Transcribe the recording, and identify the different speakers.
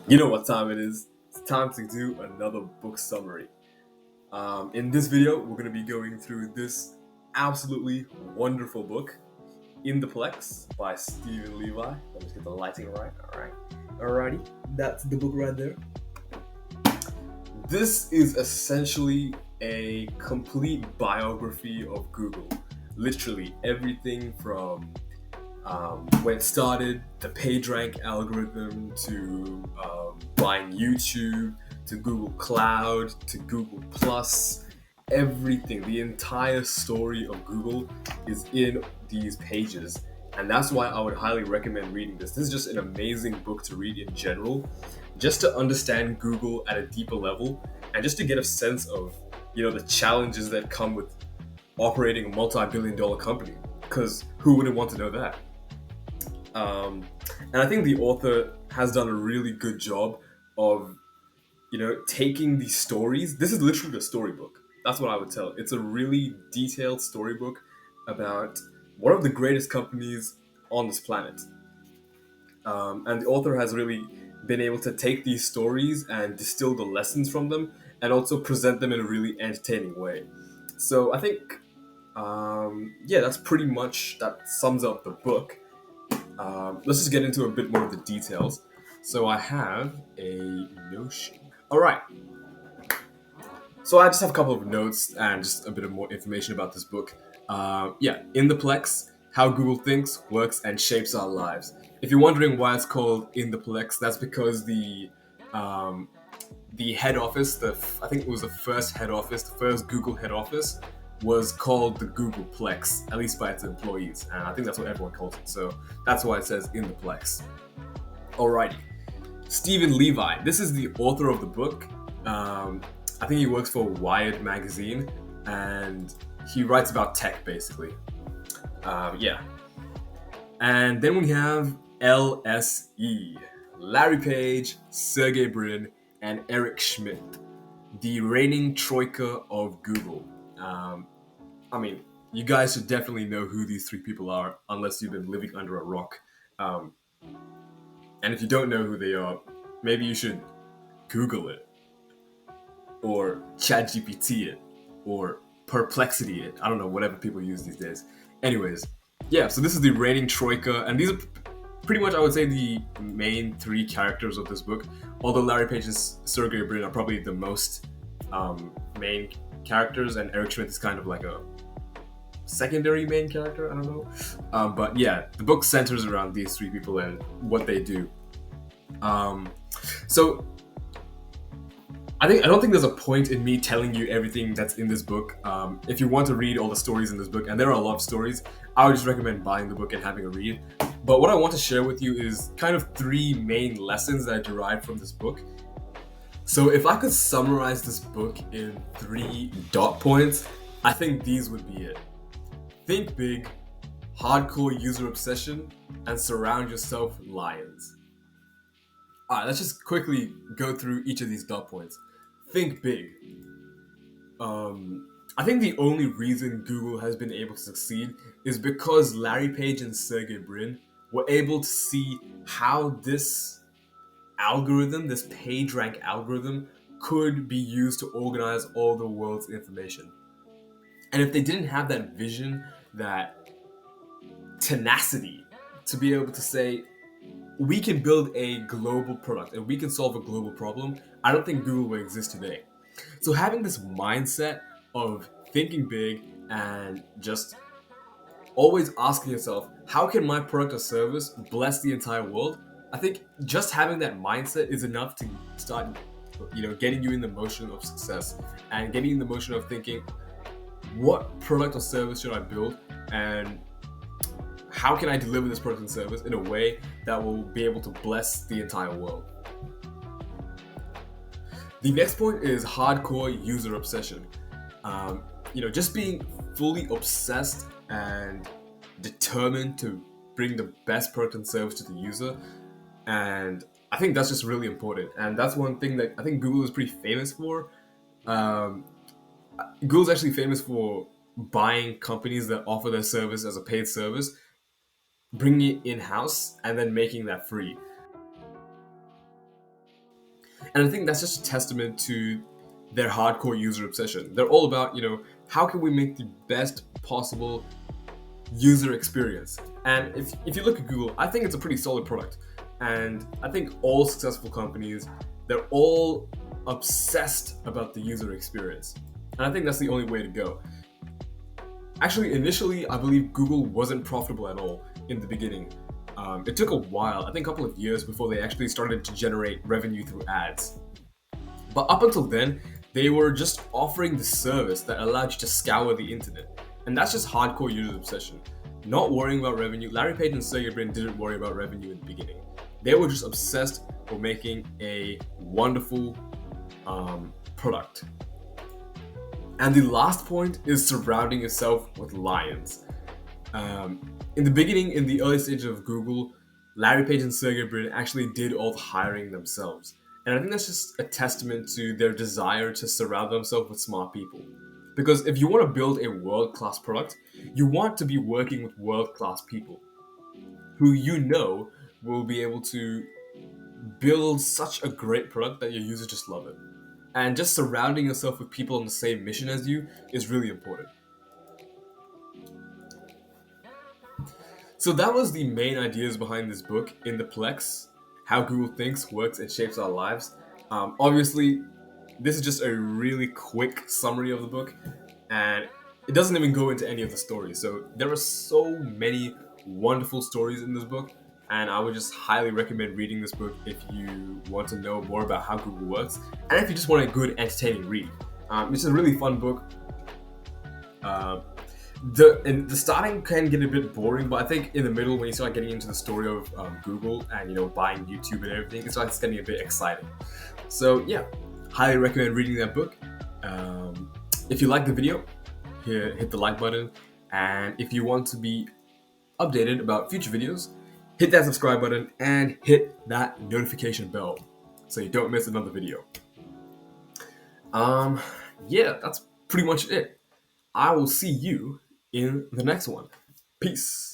Speaker 1: You know what time it is. It's time to do another book summary. In this video, we're going to be going through this absolutely wonderful book, In the Plex by Steven Levy. Let me just get the lighting right. Alright. Alrighty. That's the book right there. This is essentially a complete biography of Google. Literally everything from when it started, the PageRank algorithm, to buying YouTube, to Google Cloud, to Google Plus, everything, the entire story of Google is in these pages. And that's why I would highly recommend reading this. This is just an amazing book to read in general, just to understand Google at a deeper level and just to get a sense of, the challenges that come with operating a multi-billion dollar company. Because who wouldn't want to know that? And I think the author has done a really good job of, taking these stories. This is literally a storybook. That's what I would tell. It's a really detailed storybook about one of the greatest companies on this planet. And the author has really been able to take these stories and distill the lessons from them and also present them in a really entertaining way. So I think, that's pretty much, that sums up the book. Let's just get into a bit more of the details. So I have a Notion. All right. So I just have a couple of notes and just a bit of more information about this book. In the Plex, how Google thinks, works, and shapes our lives. If you're wondering why it's called In the Plex, that's because the head office, I think it was the first head office, the first Google head office, was called the Google Plex, at least by its employees, and I think that's what everyone calls it. So that's why it says In the Plex. Alrighty, Steven Levy. This is the author of the book. I think he works for Wired magazine, and he writes about tech basically. And then we have LSE, Larry Page, Sergey Brin, and Eric Schmidt, the reigning troika of Google. You guys should definitely know who these three people are, unless you've been living under a rock. Um, and if you don't know who they are, maybe you should Google it, or ChatGPT it, or Perplexity it. I don't know, whatever people use these days. Anyways, so this is the reigning troika, and these are pretty much, I would say, the main three characters of this book. Although Larry Page and Sergey Brin are probably the most main characters, and Eric Schmidt is kind of like a secondary main character. I don't know, but the book centers around these three people and what they do. So I don't think there's a point in me telling you everything that's in this book. If you want to read all the stories in this book, and there are a lot of stories, I would just recommend buying the book and having a read. But what I want to share with you is kind of three main lessons that I derived from this book. So if I could summarize this book in 3 dot points, I think these would be it. Think big, hardcore user obsession, and surround yourself with lions. Alright, let's just quickly go through each of these dot points. Think big. I think the only reason Google has been able to succeed is because Larry Page and Sergey Brin were able to see how this algorithm, this PageRank algorithm, could be used to organize all the world's information. And if they didn't have that vision, that tenacity to be able to say, we can build a global product and we can solve a global problem, I don't think Google would exist today. So having this mindset of thinking big and just always asking yourself, how can my product or service bless the entire world? I think just having that mindset is enough to start, getting you in the motion of success and getting in the motion of thinking, what product or service should I build, and how can I deliver this product and service in a way that will be able to bless the entire world? The next point is hardcore user obsession. Just being fully obsessed and determined to bring the best product and service to the user. And I think that's just really important. And that's one thing that I think Google is pretty famous for. Google's actually famous for buying companies that offer their service as a paid service, bringing it in-house, and then making that free. And I think that's just a testament to their hardcore user obsession. They're all about, how can we make the best possible user experience? And if you look at Google, I think it's a pretty solid product. And I think all successful companies, they're all obsessed about the user experience. And I think that's the only way to go. Actually, initially, I believe Google wasn't profitable at all in the beginning. It took a while, I think a couple of years, before they actually started to generate revenue through ads. But up until then, they were just offering the service that allowed you to scour the internet. And that's just hardcore user obsession. Not worrying about revenue. Larry Page and Sergey Brin didn't worry about revenue in the beginning. They were just obsessed with making a wonderful product. And the last point is surrounding yourself with lions. In the beginning, in the early stages of Google, Larry Page and Sergey Brin actually did all the hiring themselves. And I think that's just a testament to their desire to surround themselves with smart people. Because if you want to build a world-class product, you want to be working with world-class people who will be able to build such a great product that your users just love it. And just surrounding yourself with people on the same mission as you is really important. So that was the main ideas behind this book in the Plex, How Google Thinks, Works, and Shapes Our Lives. Obviously, this is just a really quick summary of the book, and it doesn't even go into any of the stories. So there are so many wonderful stories in this book, and I would just highly recommend reading this book if you want to know more about how Google works, and if you just want a good, entertaining read. It's a really fun book. The starting can get a bit boring, but I think in the middle, when you start getting into the story of Google and buying YouTube and everything, it starts getting a bit exciting. So yeah, highly recommend reading that book. If you like the video, hit the like button, and if you want to be updated about future videos, hit that subscribe button and hit that notification bell so you don't miss another video. Yeah, that's pretty much it. I will see you in the next one. Peace.